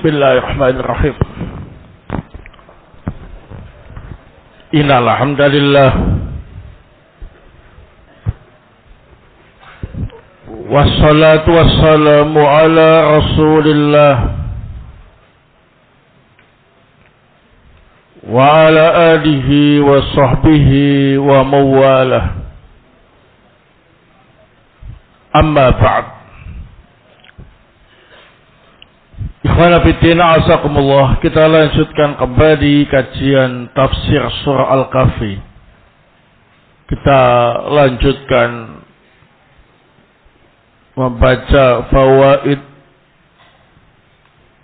Bismillahirrahmanirrahim. Innal hamdalillah wassalatu wassalamu ala Rasulillah wa ala alihi wa sahbihi wa mawalah. Amma ba'd. Ikhwana fillah, azakumullah. Kita lanjutkan kembali kajian tafsir surah Al-Kahfi. Kita lanjutkan membaca fawaid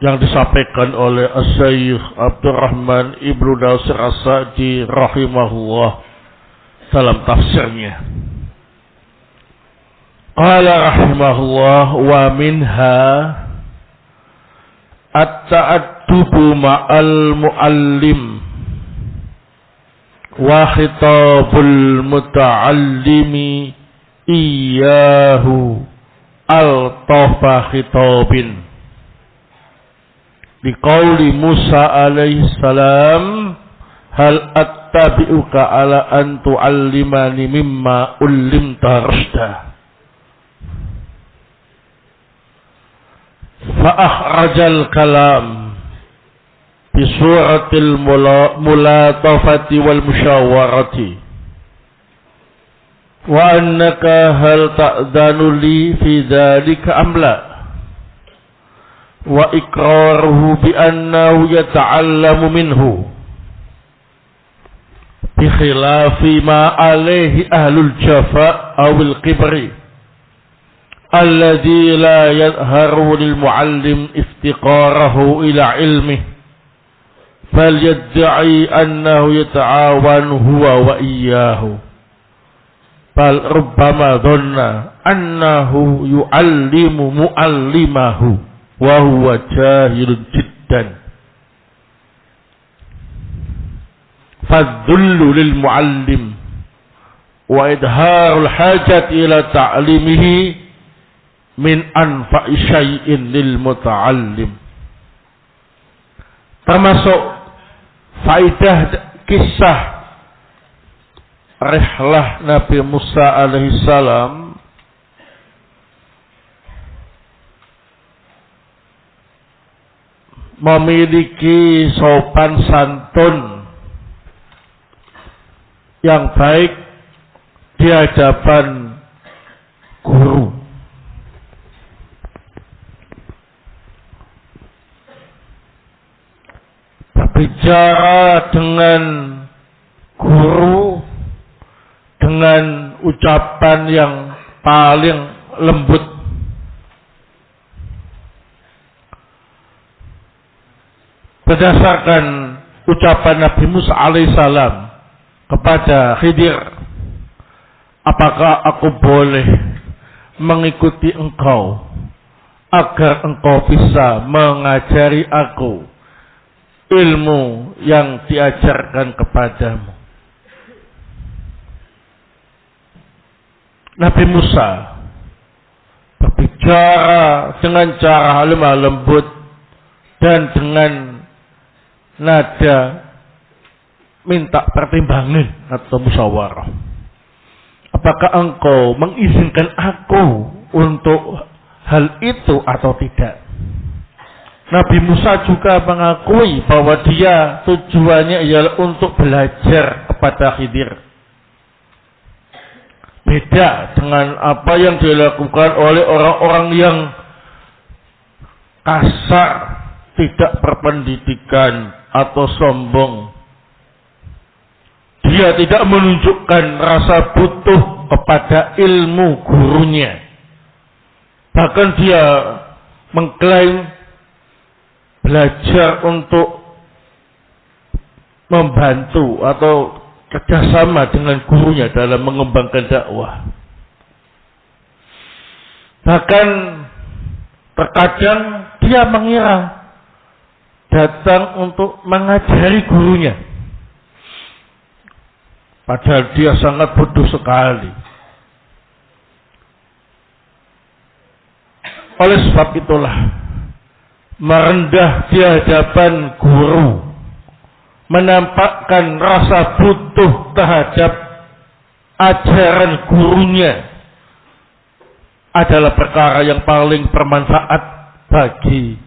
yang disampaikan oleh As-Syaikh Abdurrahman Ibnu Nasir As-Sa'di rahimahullah dalam tafsirnya. Qala rahimahullah wa minha at-ta'addubu ma'al mu'allim wa khitabul muta'allimi iyyahu al-tafa khitabin liqauli Musa alaihi salam hal attabi'uka ala an tu'allimani mimma ullimta rushda. Fa'akhrajal kalam bisuratil mulatafati wal musyawarati wa annaka hal ta'dhanu li fi dhalika amla wa iqraruhu bi annahu yata'allamu minhu bi khilafi ma alayhi ahlul jafa awil qibri alladhi la yadharu lil muallim iftiqarahu ila ilmih fal yadda'i annahu yata'awan huwa wa iyyahu bal rubbama dhanna annahu yu'allimu muallimahu wa huwa jahilun jiddan fadhullu lil muallim wa idharul hajat ila ta'limihi min anfa'i syai'in lil muta'allim. Termasuk faidah kisah rihlah Nabi Musa alaihi salam memiliki sopan santun yang baik di hadapan guru. Bicara dengan guru dengan ucapan yang paling lembut. Berdasarkan ucapan Nabi Musa alaihissalam kepada Khidir, apakah aku boleh mengikuti engkau agar engkau bisa mengajari aku ilmu yang diajarkan kepadamu. Nabi Musa berbicara dengan cara lemah lembut dan dengan nada minta pertimbangan atau musyawarah. Apakah engkau mengizinkan aku untuk hal itu atau tidak? Nabi Musa juga mengakui bahwa dia tujuannya ialah untuk belajar kepada Khidir. Beda dengan apa yang dilakukan oleh orang-orang yang kasar, tidak berpendidikan atau sombong. Dia tidak menunjukkan rasa butuh kepada ilmu gurunya. Bahkan dia mengklaim belajar untuk membantu atau kerjasama dengan gurunya dalam mengembangkan dakwah. Bahkan terkadang dia mengira datang untuk mengajari gurunya, padahal dia sangat bodoh sekali. Oleh sebab itulah merendah di hadapan guru, menampakkan rasa butuh terhadap ajaran gurunya adalah perkara yang paling bermanfaat bagi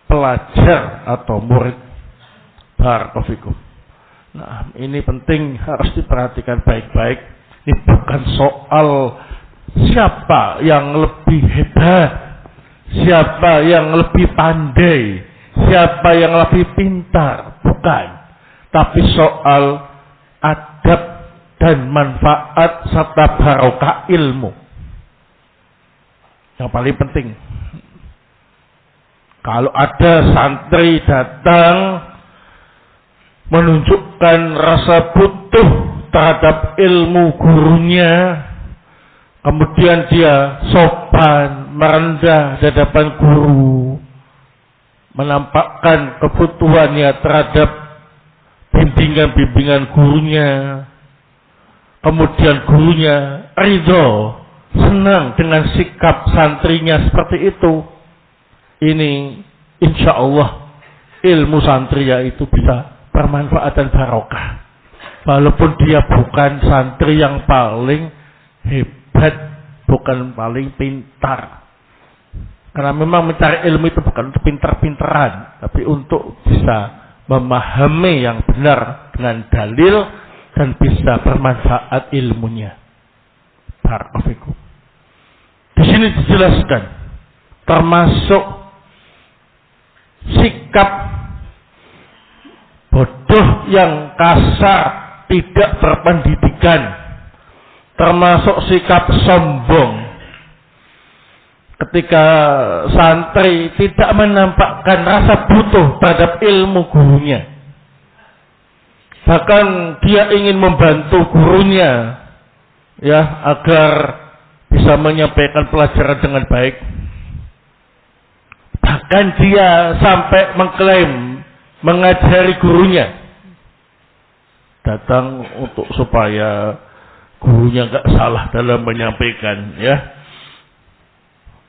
pelajar atau murid. Barakallahu. Nah, ini penting, harus diperhatikan baik-baik. Ini bukan soal siapa yang lebih hebat, siapa yang lebih pandai, siapa yang lebih pintar, bukan. Tapi soal adab dan manfaat serta barokah ilmu. Yang paling penting. Kalau ada santri datang menunjukkan rasa butuh terhadap ilmu gurunya, kemudian dia sopan, merendah di hadapan guru, menampakkan kebutuhannya terhadap bimbingan-bimbingan gurunya, kemudian gurunya ridho, senang dengan sikap santrinya seperti itu, ini insya Allah ilmu santrinya itu bisa bermanfaat dan barokah. Walaupun dia bukan santri yang paling hebat, bukan paling pintar. Karena memang mencari ilmu itu bukan untuk pintar-pintaran, tapi untuk bisa memahami yang benar dengan dalil dan bisa bermanfaat ilmunya. Barakallahu. Di sini dijelaskan termasuk sikap bodoh yang kasar, tidak berpendidikan, termasuk sikap sombong ketika santri tidak menampakkan rasa butuh terhadap ilmu gurunya, bahkan dia ingin membantu gurunya ya agar bisa menyampaikan pelajaran dengan baik. Bahkan dia sampai mengklaim mengajari gurunya, datang untuk supaya gurunya nggak salah dalam menyampaikan, ya,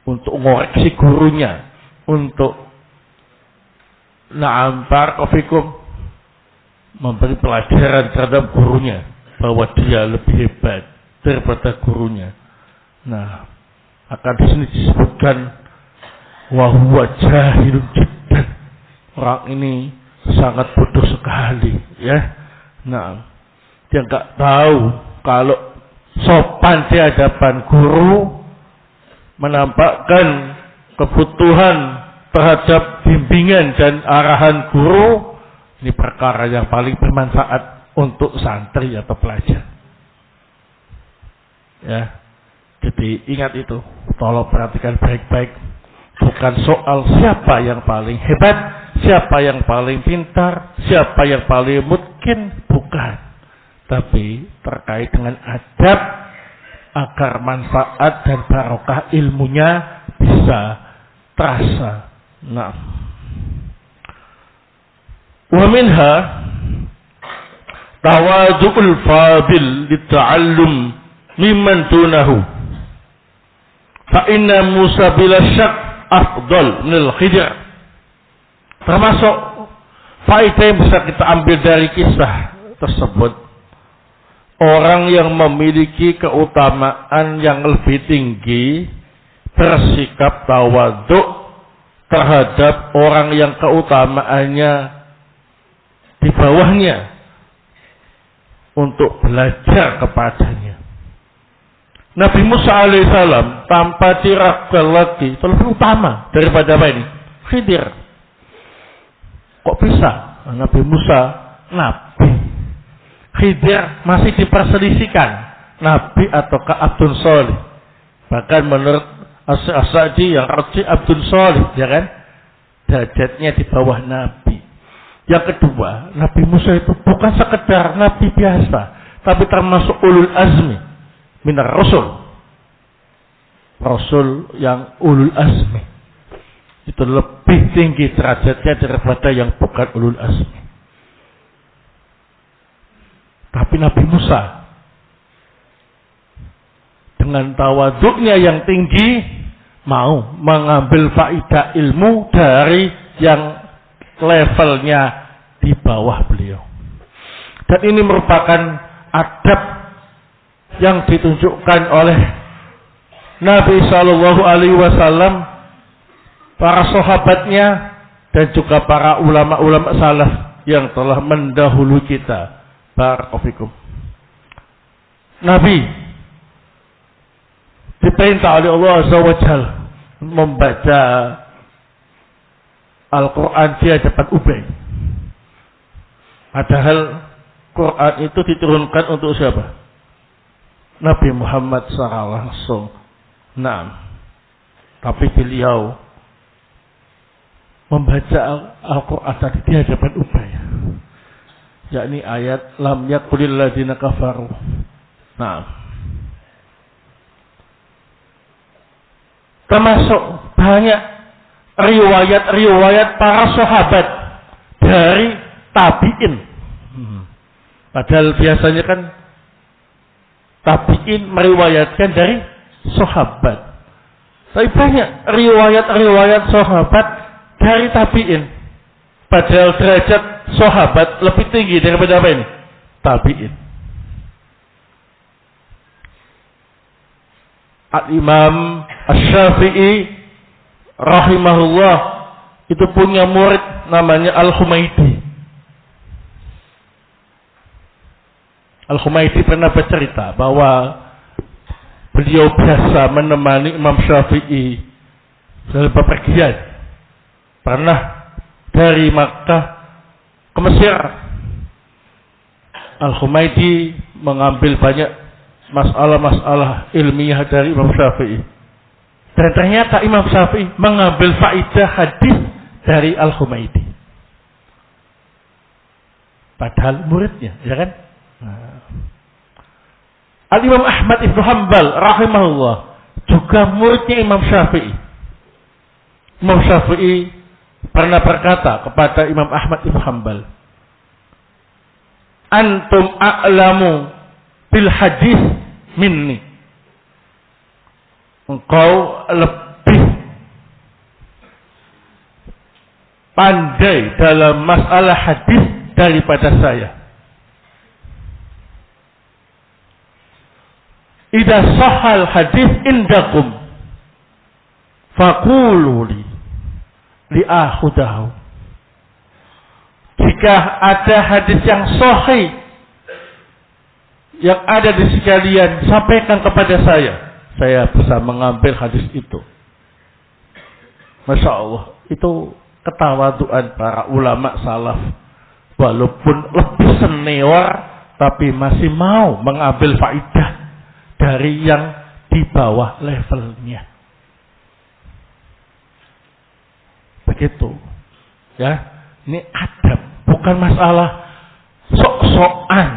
untuk mengoreksi gurunya, untuk barakallahu memberi pelajaran terhadap gurunya bahwa dia lebih hebat daripada gurunya. Nah, akan di sini disebutkan wa huwa jahilun jiddan. Orang ini sangat bodoh sekali, ya. Nah, dia enggak tahu kalau sopan di hadapan guru, menampakkan kebutuhan terhadap bimbingan dan arahan guru, ini perkara yang paling bermanfaat untuk santri atau pelajar. Ya. Jadi ingat itu, tolong perhatikan baik-baik. Bukan soal siapa yang paling hebat, siapa yang paling pintar, siapa yang paling mungkin, bukan. Tapi terkait dengan adab agar manfaat dan barokah ilmunya bisa terasa. Nah, wa minha tawadhu'ul fadil lita'allum mimman dunahu. Fa inna Musa bila syak afdal minal Khidir. Termasuk faedah yang bisa kita ambil dari kisah tersebut, orang yang memiliki keutamaan yang lebih tinggi bersikap tawadhu terhadap orang yang keutamaannya di bawahnya untuk belajar kepadanya. Nabi Musa alaihissalam tanpa diragukan lagi lebih utama daripada apa ini? Khidir. Kok bisa? Nabi Musa nabi, Khidir masih diperselisihkan nabi ataukah Abdul Shalih. Bahkan menurut As-Sa'di yang Raji Abdul Shalih, ya kan, derajatnya di bawah nabi. Yang kedua, Nabi Musa itu bukan sekedar nabi biasa, tapi termasuk ulul azmi minar rasul. Rasul yang ulul azmi itu lebih tinggi derajatnya daripada yang bukan ulul azmi. Tapi Nabi Musa dengan tawaduknya yang tinggi mau mengambil faidah ilmu dari yang levelnya di bawah beliau. Dan ini merupakan adab yang ditunjukkan oleh Nabi Shallallahu Alaihi Wasallam, para sahabatnya, dan juga para ulama-ulama salaf yang telah mendahului kita. Barakallahu. Nabi diperintah oleh Allah Azza wa Jalla membaca Al-Quran di hadapan Ubay. Padahal Quran itu diturunkan untuk siapa? Nabi Muhammad secara langsung. Nah, tapi beliau membaca Al-Quran tadi di hadapan Ubay, yakni ayat lam yakulil ladina kafaru. Nah, termasuk banyak riwayat-riwayat para sahabat dari tabi'in. Padahal biasanya kan tabi'in meriwayatkan dari sahabat. Tapi banyak riwayat-riwayat sahabat dari tabi'in. Padahal derajat sahabat lebih tinggi daripada apa ini? Tabi'in. Al-Imam Asy-Syafi'i rahimahullah itu punya murid namanya Al-Humaidi. Al-Humaidi pernah bercerita bahwa beliau biasa menemani Imam Syafi'i dalam bepergian. Pernah dari Makkah ke Mesir. Al-Humaidi mengambil banyak masalah-masalah ilmiah dari Imam Syafi'i. Dan ternyata Imam Syafi'i mengambil faidah hadis dari Al-Humaidi. Padahal muridnya, ya kan? Al-Imam Ahmad Ibn Hanbal rahimahullah juga muridnya Imam Syafi'i. Imam Syafi'i pernah berkata kepada Imam Ahmad Ibn Hanbal, antum a'lamu bil hadis minni. Engkau lebih pandai dalam masalah hadis daripada saya. Idza sahal hadis indakum faqulu li akhudahu. Jika ada hadis yang sahih yang ada di sekalian, sampaikan kepada saya bisa mengambil hadis itu. Masya Allah, itu ketawaduan para ulama salaf. Walaupun lebih senior, tapi masih mau mengambil faidah dari yang di bawah levelnya. Begitu. Ya, ini adab, bukan masalah sok-sokan.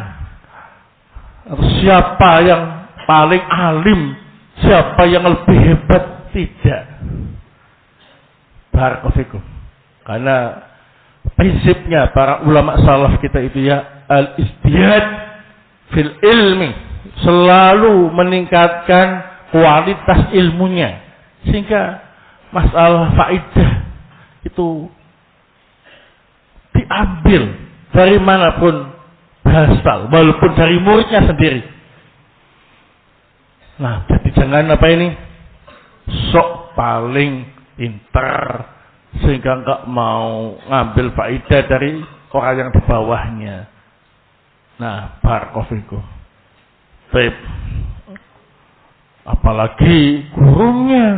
Siapa yang paling alim, siapa yang lebih hebat, tidak. Barakallahu. Karena prinsipnya para ulama salaf kita itu ya al-istihad fil ilmi, selalu meningkatkan kualitas ilmunya, sehingga masalah faidah itu diambil dari manapun berasal, walaupun dari muridnya sendiri. Nah, jadi jangan apa ini sok paling pintar sehingga enggak mau ngambil faidah dari orang yang di bawahnya. Nah, barakallahu. Baik. Apalagi gurunya.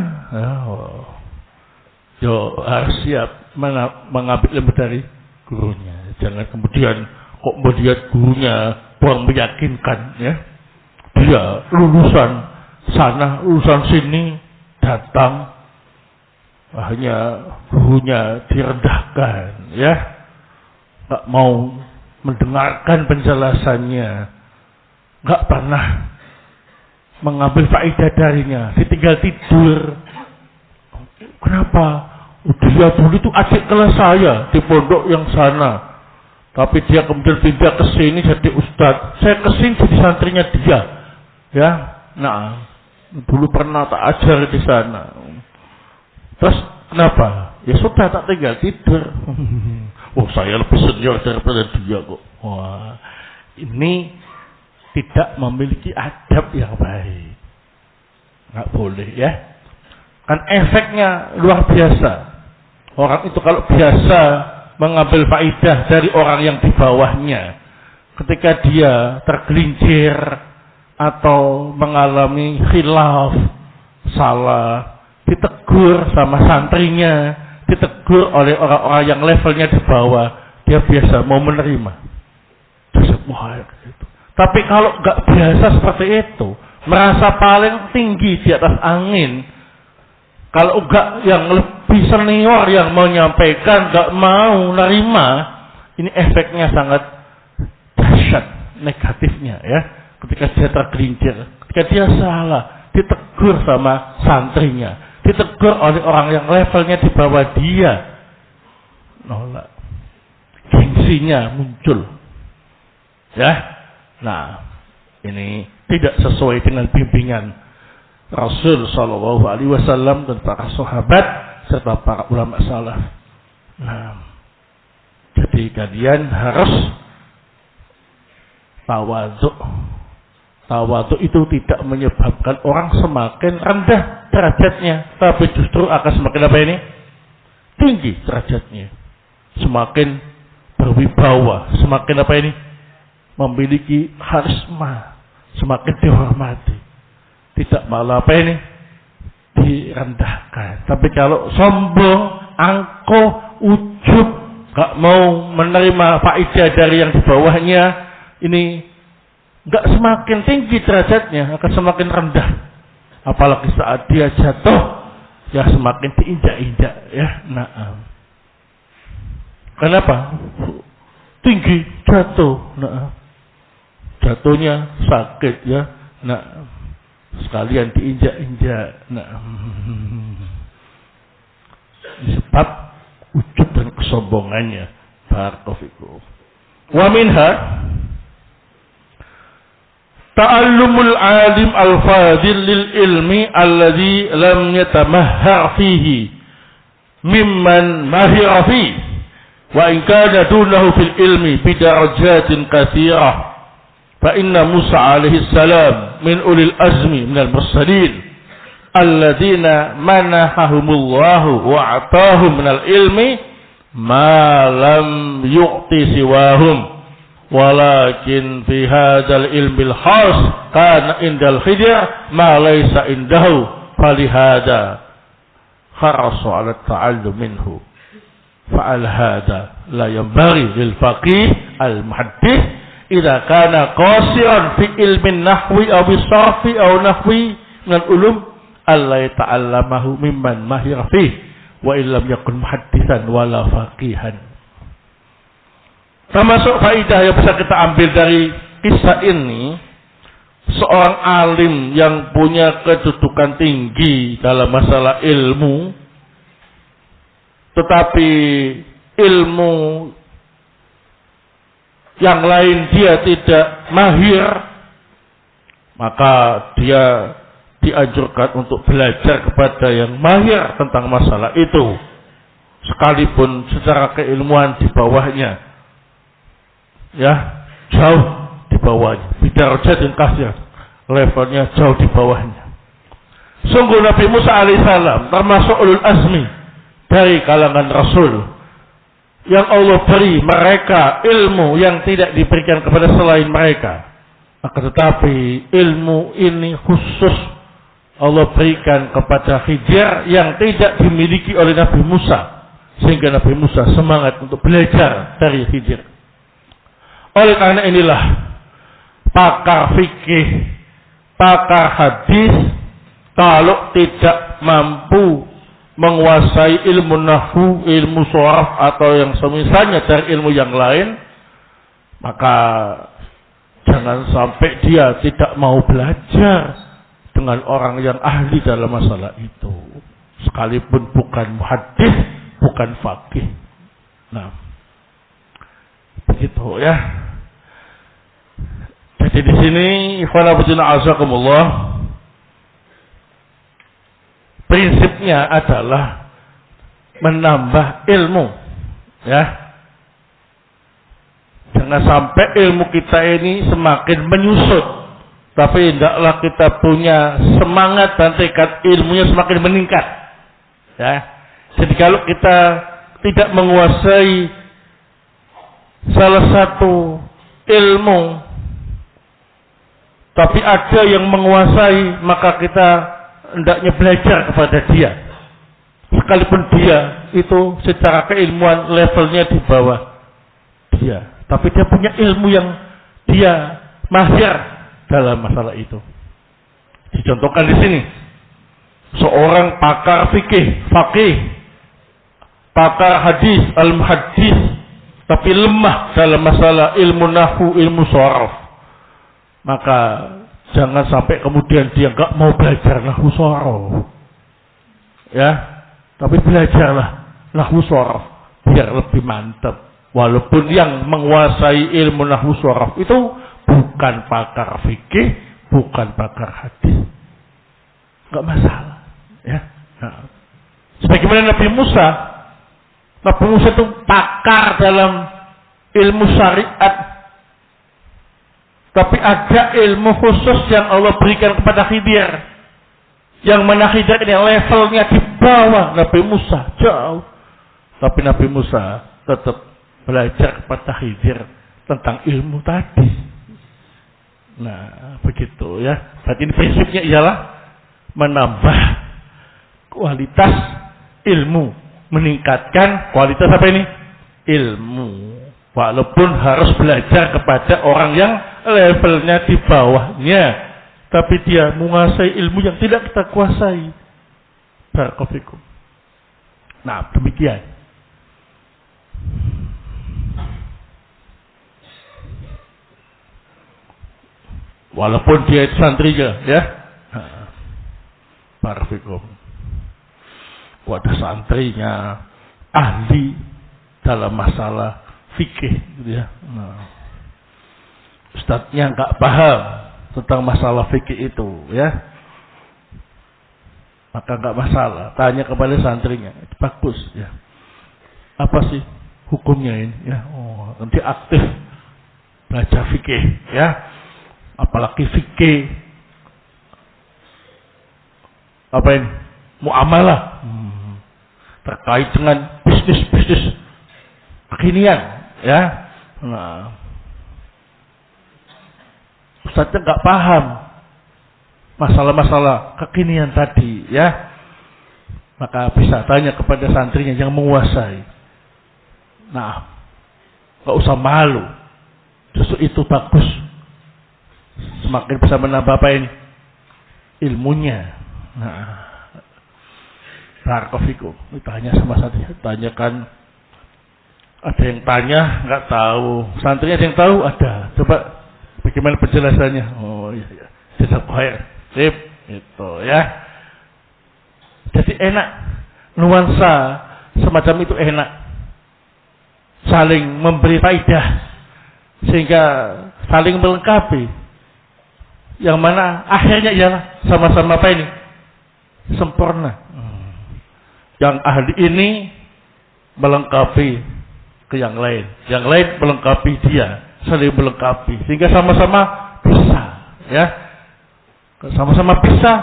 Yo harus siap mengambil ilmu dari gurunya. Jangan kemudian kok melihat gurunya kurang meyakinkan, ya. Dia lulusan sana, lulusan sini, datang hanya gurunya direndahkan, ya. Enggak mau mendengarkan penjelasannya, enggak pernah mengambil faedah darinya, ditinggal tidur. Kenapa? Dia dulu itu adik kelas saya di pondok yang sana, tapi dia kemudian pindah ke sini jadi ustadz. Saya ke sini jadi santrinya dia, ya. Nah, dulu pernah tak ajar di sana. Terus kenapa? Ya sudah, tak tinggal tidur. Oh, saya lebih senior daripada dia kok. Wah, ini tidak memiliki adab yang baik. Nggak boleh ya. Kan efeknya luar biasa. Orang itu kalau biasa mengambil faidah dari orang yang di bawahnya, ketika dia tergelincir atau mengalami khilaf, salah, ditegur sama santrinya, ditegur oleh orang-orang yang levelnya di bawah, dia biasa mau menerima. Gitu. Tapi kalau nggak biasa seperti itu, merasa paling tinggi di atas angin, kalau enggak yang lebih senior yang menyampaikan nggak mau nerima, ini efeknya sangat dahsyat negatifnya ya. Ketika dia tergelincir, ketika dia salah, ditegur sama santrinya, ditegur oleh orang yang levelnya di bawah dia, nolak, gengsinya muncul, ya. Nah, ini tidak sesuai dengan bimbingan Rasul Shallallahu Alaihi Wasallam dan para sahabat serta para ulama salaf. Nah, jadi kalian harus tawadhu. Tawadhu itu tidak menyebabkan orang semakin rendah derajatnya, tapi justru akan semakin apa ini? Tinggi derajatnya. Semakin berwibawa, semakin apa ini? Memiliki karisma, semakin dihormati. Tidak malah apa ini? Direndahkan. Tapi kalau sombong, angkuh, ujub, gak mau menerima faidah dari yang di bawahnya, ini gak semakin tinggi derajatnya, akan semakin rendah. Apalagi saat dia jatuh, ya semakin diinjak-injak ya. Nah, kenapa? Tinggi, jatuh. Nah, jatuhnya sakit ya. Nah, sekalian diinjak-injak. Nah, sebab ujub dan kesombongannya. Barakallahu. Wa minha ta'allumul alim al-fadil lil ilmi alladhi lam yatamahhar fihi mimman mahira fihi wa in kana dunahu fil ilmi bidarajatin katsirah. فإن موسى عليه السلام من أولي الأزم من المرسلين الذين منحهم الله وأعطاهم من العلم ما لم يعط سواهم ولكن في هذا العلم الخاص كان عند الخضر ما ليس عنده فلهذا حرص على التعلم منه فعل هذا لا ينبغي للفقيه المحدث idza kana qasiran fi ilmin nahwi aw bisarfi aw nahwi min ulum alla yata'allamahu mimman mahira fi wa illam yakun muhaddisan wala faqihan. Termasuk faidah yang bisa kita ambil dari kisah ini, seorang alim yang punya kedudukan tinggi dalam masalah ilmu, tetapi ilmu yang lain dia tidak mahir, maka dia dianjurkan untuk belajar kepada yang mahir tentang masalah itu, sekalipun secara keilmuan di bawahnya, ya jauh di bawahnya, bidarajatin kasir, levelnya jauh di bawahnya. Sungguh Nabi Musa alaihissalam termasuk ulul azmi dari kalangan Rasul yang Allah beri mereka ilmu yang tidak diberikan kepada selain mereka. Akan tetapi ilmu ini khusus Allah berikan kepada Khidir yang tidak dimiliki oleh Nabi Musa, sehingga Nabi Musa semangat untuk belajar dari Khidir. Oleh karena inilah pakar fikih, pakar hadis, kalau tidak mampu menguasai ilmu nahwu, ilmu sharaf atau yang semisalnya dari ilmu yang lain, maka jangan sampai dia tidak mau belajar dengan orang yang ahli dalam masalah itu, sekalipun bukan muhaddis, bukan faqih. Nah, begitu ya. Jadi di sini ikhwan fillah azakumullah, prinsipnya adalah menambah ilmu, ya. Jangan sampai ilmu kita ini semakin menyusut, tapi hendaklah kita punya semangat dan tekad ilmunya semakin meningkat, ya. Jadi kalau kita tidak menguasai salah satu ilmu, tapi ada yang menguasai, maka kita hendaknya belajar kepada dia. Sekalipun dia itu secara keilmuan levelnya di bawah dia, tapi dia punya ilmu yang dia mahir dalam masalah itu. Dicontohkan di sini, seorang pakar fikih, faqih, pakar hadis, al-muhaddis, tapi lemah dalam masalah ilmu nahwu, ilmu sharaf. Maka jangan sampai kemudian dia enggak mau belajar nahwu sharaf. Ya, tapi belajarlah nahwu sharaf biar lebih mantap. Walaupun yang menguasai ilmu nahwu sharaf itu bukan pakar fikih, bukan pakar hadis. Enggak masalah, ya. Nah, sebagaimana Nabi Musa itu pakar dalam ilmu syariat, tapi ada ilmu khusus yang Allah berikan kepada Khidir, yang mana Khidir ini levelnya di bawah Nabi Musa jauh, tapi Nabi Musa tetap belajar kepada Khidir tentang ilmu tadi. Nah, begitu ya. Berarti ini prinsipnya ialah menambah kualitas ilmu, meningkatkan kualitas apa ini? Ilmu. Walaupun harus belajar kepada orang yang levelnya di bawahnya, tapi dia menguasai ilmu yang tidak kita kuasai. Barakallahu. Nah, demikian. Walaupun dia itu santrinya, ya. Barakallahu. Ada santrinya ahli dalam masalah fikih, gitu ya. Nah, ustadznya nggak paham tentang masalah fikih itu, ya. Maka nggak masalah, tanya kepada santrinya, bagus, ya. Apa sih hukumnya ini, ya? Oh, nanti aktif belajar fikih, ya. Apalagi fikih apa ini? Muamalah. Terkait dengan bisnis kekinian, ya. Nah, ustadznya nggak paham masalah-masalah kekinian tadi, ya. Maka bisa tanya kepada santrinya yang menguasai. Nah, nggak usah malu, justru itu bagus. Semakin bisa menambah apa ini? Ilmunya. Nah, Barakallahu. Ditanya sama santrinya, tanyakan. Ada yang tanya nggak tahu, santrinya ada yang tahu, ada. Coba bagaimana penjelasannya? Oh iya, jazakallahu khair. Itu ya. Jadi enak, nuansa semacam itu enak, saling memberi faidah sehingga saling melengkapi. Yang mana akhirnya ialah sama-sama apa ini? Sempurna. Yang ahli ini melengkapi ke yang lain melengkapi dia, saling melengkapi sehingga sama-sama bisa, ya. Sama-sama bisa,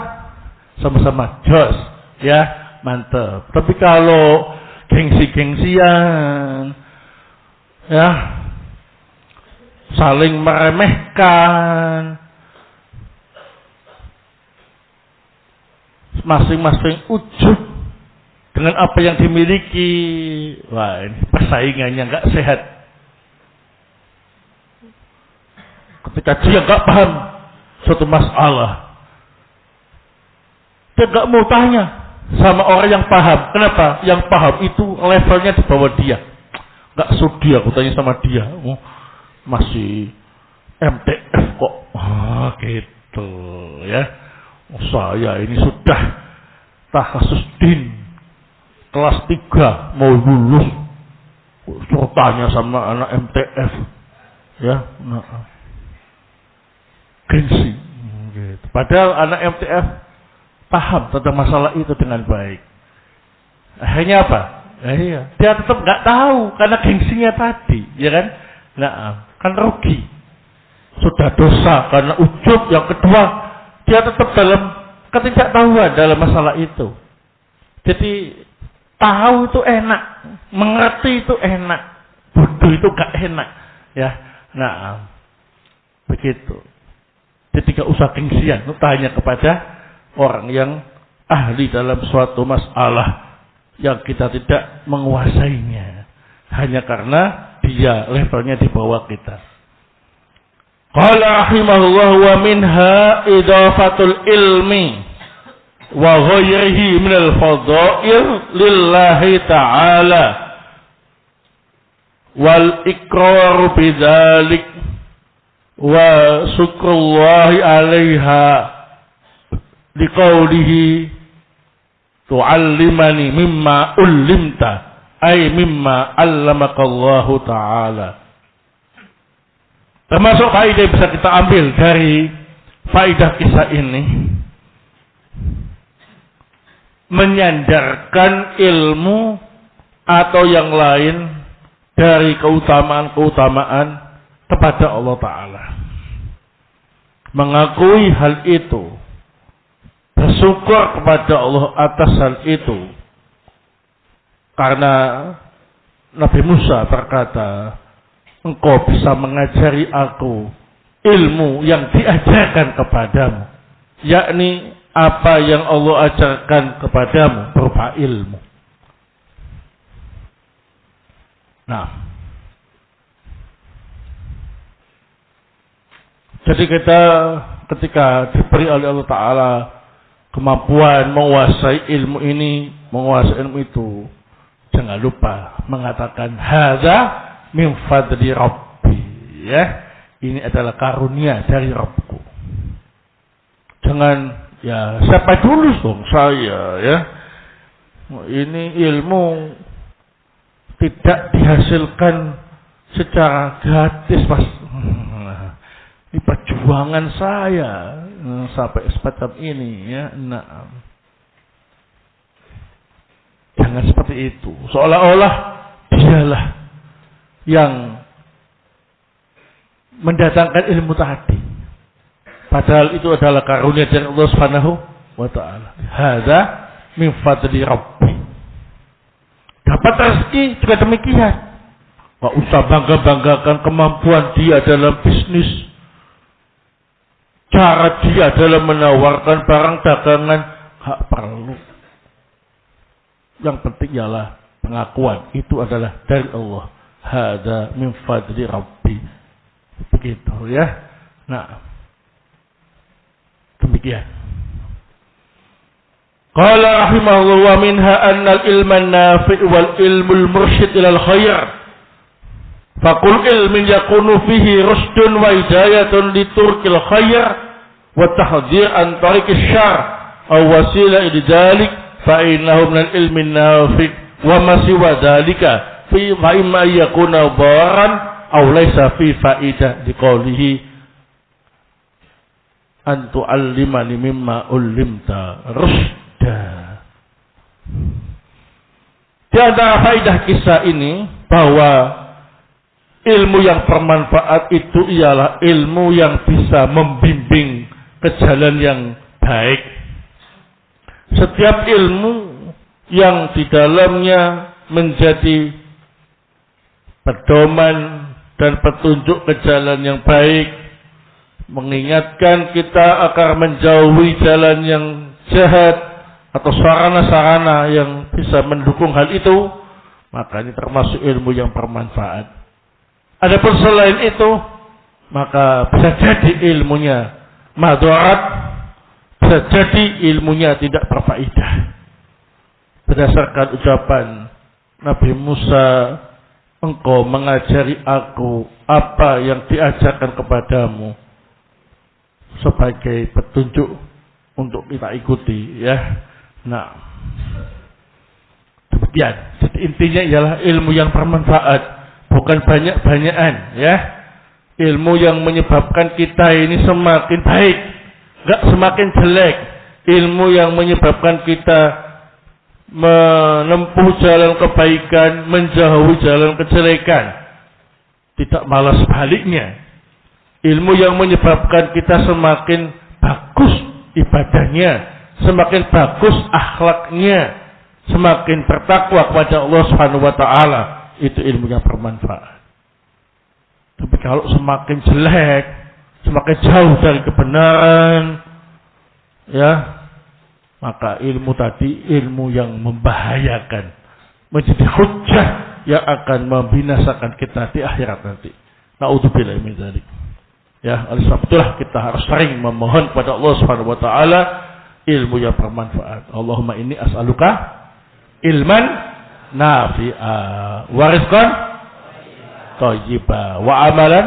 sama-sama jos, ya, mantap. Tapi kalau gengsi-gengsian, ya, saling meremehkan, masing-masing ujub dengan apa yang dimiliki, wah ini persaingannya nggak sehat. Ketika dia nggak paham suatu masalah, dia nggak mau tanya sama orang yang paham. Kenapa? Yang paham itu levelnya di bawah dia. Nggak sudi aku tanya sama dia. Oh, masih MTF kok. Gitu ya. Oh, saya ini sudah takhasusdin kelas 3 mau lulus. Suruh tanya sama anak MTF. Ya, nah. Gengsi. Gitu. Padahal anak MTF paham tentang masalah itu dengan baik. Akhirnya apa? Iya, dia tetap nggak tahu karena gengsinya tadi, ya kan? Nah, kan rugi. Sudah dosa karena ujub. Yang kedua, dia tetap dalam ketidaktahuan dalam masalah itu. Jadi tahu itu enak, mengerti itu enak, bodoh itu gak enak, ya. Nah, begitu. Jadi gak usah gengsian, tanya kepada orang yang ahli dalam suatu masalah yang kita tidak menguasainya, hanya karena dia levelnya di bawah kita. Qala rahimahullah wa minha idafatul ilmi wa ghairihi minal fadail lillahi ta'ala wal iqrar bidzalik wa syukrullahi 'alaiha liqaulihi tu'allimani mimma ullimta ay mimma 'allamakallahu ta'ala. Termasuk faedah yang bisa kita ambil dari faedah kisah ini, menyandarkan ilmu atau yang lain dari keutamaan-keutamaan kepada Allah Ta'ala. Mengakui hal itu, bersyukur kepada Allah atas hal itu. Karena Nabi Musa berkata, engkau bisa mengajari aku ilmu yang diajarkan kepadamu, yakni apa yang Allah ajarkan kepadamu berupa ilmu. Nah, jadi kita ketika diberi oleh Allah Ta'ala kemampuan menguasai ilmu ini, menguasai ilmu itu, jangan lupa mengatakan hadza min fadli Rabbi, ya. Ini adalah karunia dari Rabbku. Jangan ya siapa dulu dong saya, ya. Ini ilmu tidak dihasilkan secara gratis, Mas. Ini perjuangan saya sampai semacam ini, ya. Nah, jangan seperti itu. Seolah-olah dialah yang mendatangkan ilmu tadi. Padahal itu adalah karunia dari Allah Subhanahu wa Ta'ala. Hadza min fadli Rabbi. Dapat rezeki juga demikian. Gak usah bangga-banggakan kemampuan dia dalam bisnis, cara dia dalam menawarkan barang dagangan. Gak perlu. Yang penting ialah pengakuan itu adalah dari Allah. Hadza min fadli Rabbi. Begitu, ya. Nah, demikian. Qala rahimahullah wa minha anna al-ilma an-nafi' wal ilmul mursyid ila al-khair. Faqul ilmin yakunu fihi rusdun wa hidayatun li turkil khair wa tahdhir an tariqis syarr aw wasila ila dzalik fa innahu min al-ilmi an-nafi' wa ma siwa dzalika fi fa imma yakuna dharan aw laysa fi faidah liqaulihi an tu'allimani mimma ullimta rusda. Di antara faidah kisah ini bahwa ilmu yang bermanfaat itu ialah ilmu yang bisa membimbing ke jalan yang baik. Setiap ilmu yang di dalamnya menjadi pedoman dan petunjuk ke jalan yang baik, mengingatkan kita agar menjauhi jalan yang jahat atau sarana-sarana yang bisa mendukung hal itu, maka ini termasuk ilmu yang bermanfaat. Adapun selain itu, maka bisa jadi ilmunya madharat, bisa jadi ilmunya tidak berfaedah. Berdasarkan ucapan Nabi Musa, engkau mengajari aku apa yang diajarkan kepadamu sebagai petunjuk untuk kita ikuti, ya. Nah, demikian. Jadi intinya ialah ilmu yang bermanfaat, bukan banyak-banyakan, ya. Ilmu yang menyebabkan kita ini semakin baik, enggak semakin jelek. Ilmu yang menyebabkan kita menempuh jalan kebaikan, menjauhi jalan kejelekan. Tidak malah sebaliknya. Ilmu yang menyebabkan kita semakin bagus ibadahnya, semakin bagus akhlaknya, semakin bertakwa kepada Allah Subhanahu wa taala, itu ilmu yang bermanfaat. Tapi kalau semakin jelek, semakin jauh dari kebenaran, ya, maka ilmu tadi ilmu yang membahayakan, menjadi hujjah yang akan membinasakan kita di akhirat nanti. Na'udzubillah min dzalik. Ya, oleh sebab itulah kita harus sering memohon kepada Allah Subhanahu wa taala ilmu yang bermanfaat. Allahumma inni as'aluka ilman nafi'a wa rizqan thayyiba wa amalan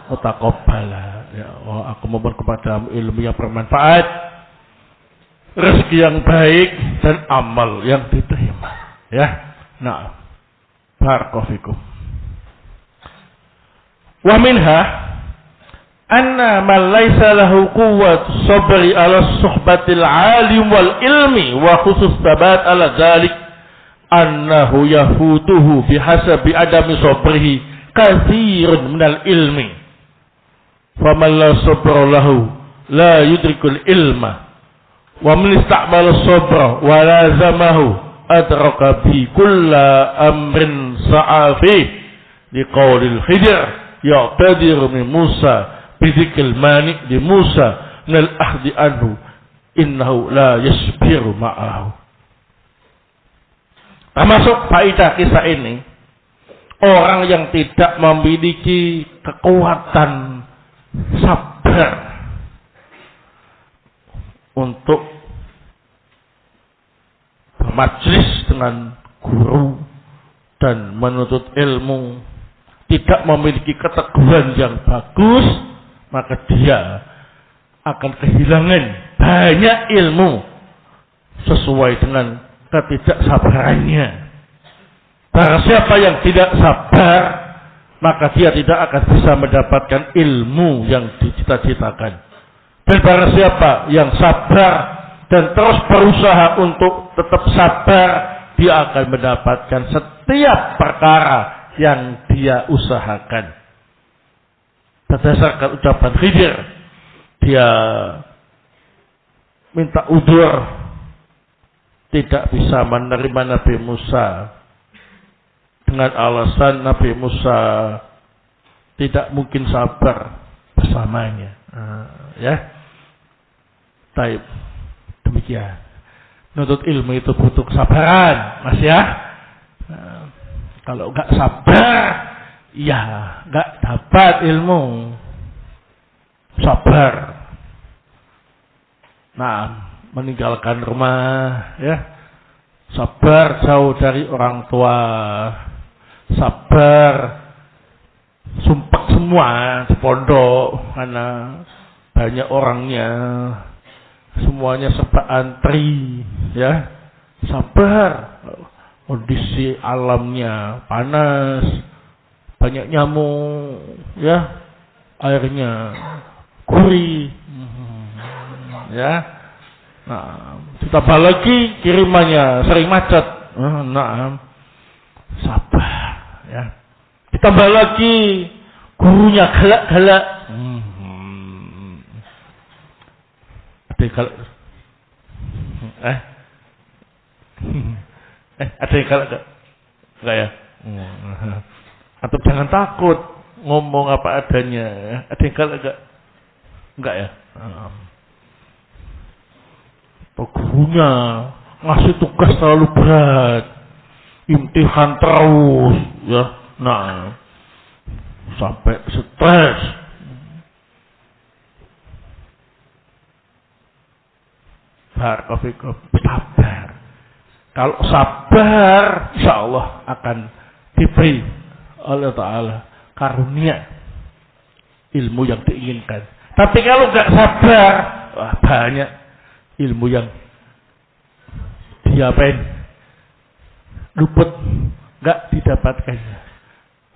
mutaqabbala. Ya Allah, aku memohon kepadamu ilmu yang bermanfaat, rezeki yang baik dan amal yang diterima. Ya. Nah, barakallahu fikum. Wa minha anna man laysa lahu quwwatu sabri ala suhbatil alim wal ilmi wa khusus tabat ala dzalik annahu yafutuhu bihasabi adami sabrihi katsirun minal ilmi faman la sabra lahu la yudrikul ilma wa man istamala sabra wa lazamahu adraka bi kulla amrin sa'afi liqaulil Khidir ya'tadiru min Musa bidzikil mani di Musa minal ahdi anhu innahu la yasbiru ma'ahu. Termasuk faedah kisah ini, orang yang tidak memiliki kekuatan sabar untuk bermajlis dengan guru dan menuntut ilmu, tidak memiliki keteguhan yang bagus, maka dia akan kehilangan banyak ilmu sesuai dengan ketidaksabarannya. Barang siapa yang tidak sabar, maka dia tidak akan bisa mendapatkan ilmu yang dicita-citakan. Dan barang siapa yang sabar dan terus berusaha untuk tetap sabar, dia akan mendapatkan setiap perkara yang dia usahakan. Berdasarkan ucapan Khidir, dia minta udzur, tidak bisa menerima Nabi Musa dengan alasan Nabi Musa tidak mungkin sabar bersamanya. Ya, baik, demikian. Nuntut ilmu itu butuh kesabaran, Mas ya. Kalau enggak sabar, ya enggak dapat ilmu. Sabar. Nah, meninggalkan rumah, ya. Sabar jauh dari orang tua. Sabar sumpah semua di pondok karena banyak orangnya. Semuanya serba antri, ya. Sabar. Kondisi alamnya panas, banyak nyamuk, ya. Airnya gurih, ya. Nah, ditambah lagi kirimannya sering macet. Nah, sabar, ya. Ditambah lagi gurunya galak-galak. Ada yang galak enggak ya? Atau jangan takut ngomong apa adanya. Ada yang galak enggak ya? Gurunya ngasih tugas terlalu berat, imtihan terus, ya. Nah, sampai stres. Sabar. Kalau sabar, insya Allah akan diberi oleh Ta'ala karunia ilmu yang diinginkan. Tapi kalau nggak sabar, wah, banyak ilmu yang diapain, luput, nggak didapatkannya.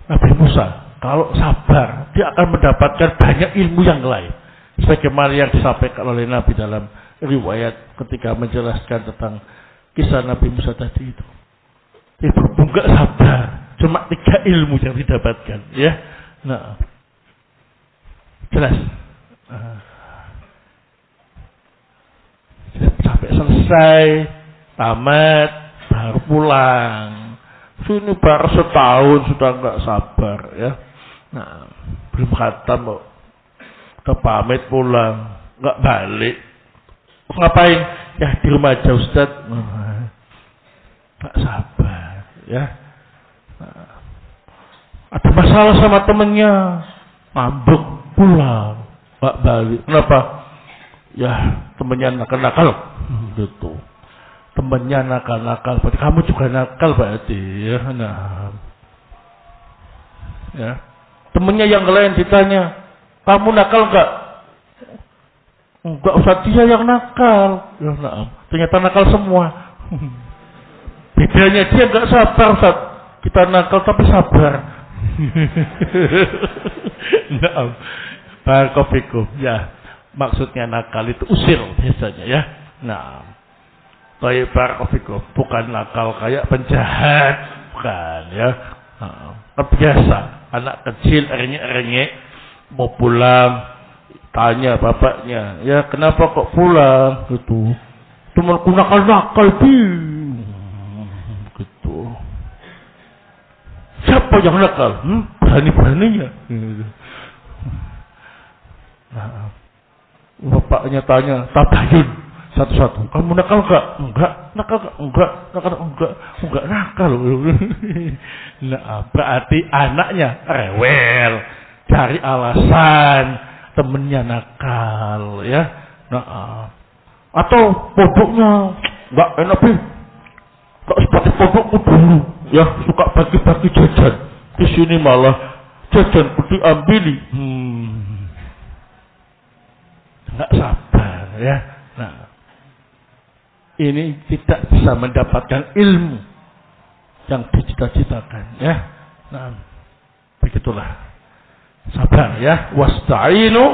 Nabi Musa kalau sabar, dia akan mendapatkan banyak ilmu yang lain. Sebagaimana yang disampaikan oleh Nabi dalam riwayat ketika menjelaskan tentang kisah Nabi Musa tadi itu. Ibu enggak sabar, cuma 3 ilmu yang didapatkan, ya. Nah, jelas. Sampai selesai, tamat, baru pulang. Sini baru setahun sudah enggak sabar, ya. Nah, belum khatam kok. Udah pamit pulang, enggak balik. Ngapain? Ya di rumah aja Ustaz. Enggak sabar, ya. Nah, ada masalah sama temennya, ngambek pulang, enggak balik. Kenapa? Ya temennya nakal-nakal, gitu. Temennya nakal-nakal, berarti kamu juga nakal berarti, ya. Nah, ya. Temennya yang lain ditanya, kamu nakal enggak? Enggak, Ustaz, dia yang nakal. Ya, nah, ternyata nakal semua. Bedanya dia enggak sabar, Ustaz. Kita nakal tapi sabar. Nah, barakallahu ya. Maksudnya nakal itu usir biasanya, ya. Nah, baik barakallahu, bukan nakal kayak penjahat, bukan, ya. Nah, biasa anak kecil erenyek-erenyek mau pulang, tanya bapaknya, ya kenapa kok pulang, gitu. Temanku nakal-nakal gitu. Siapa yang nakal? Berani-beraninya. Nah, bapaknya tanya, tabayun satu-satu. Kamu nakal enggak? Enggak. Nakal enggak? Enggak. Nakal enggak? Enggak nakal. Nah, berarti anaknya rewel, cari alasan temennya nakal, ya. Nah, atau bodohnya enggak enak sih. Kok seperti bodohku dulu, ya, suka bagi-bagi jajan. Di sini malah jajan diambili. Enggak sabar, ya. Nah, ini tidak bisa mendapatkan ilmu yang dicita-citakan, ya. Nah, begitulah. Sabar, ya. Wasta'inu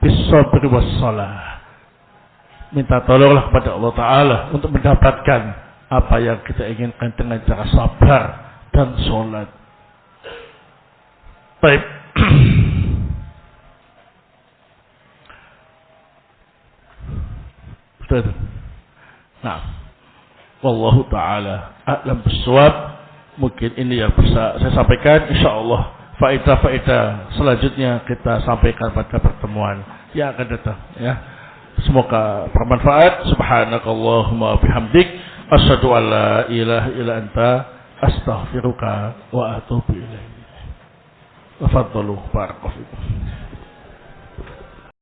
bis-sabri was-shalah. Minta tolonglah kepada Allah Ta'ala untuk mendapatkan apa yang kita inginkan dengan cara sabar dan sholat. Baik. Nah, wallahu taala a'lam bissawab. Mungkin ini yang bisa saya sampaikan. Insyaallah faedah-faedah selanjutnya kita sampaikan pada pertemuan yang akan datang, ya. Semoga bermanfaat. Subhanakallahumma bihamdik asyhadu an la ilaha illa anta astaghfiruka wa atubu ilaik. Tafadhalu barakallahu.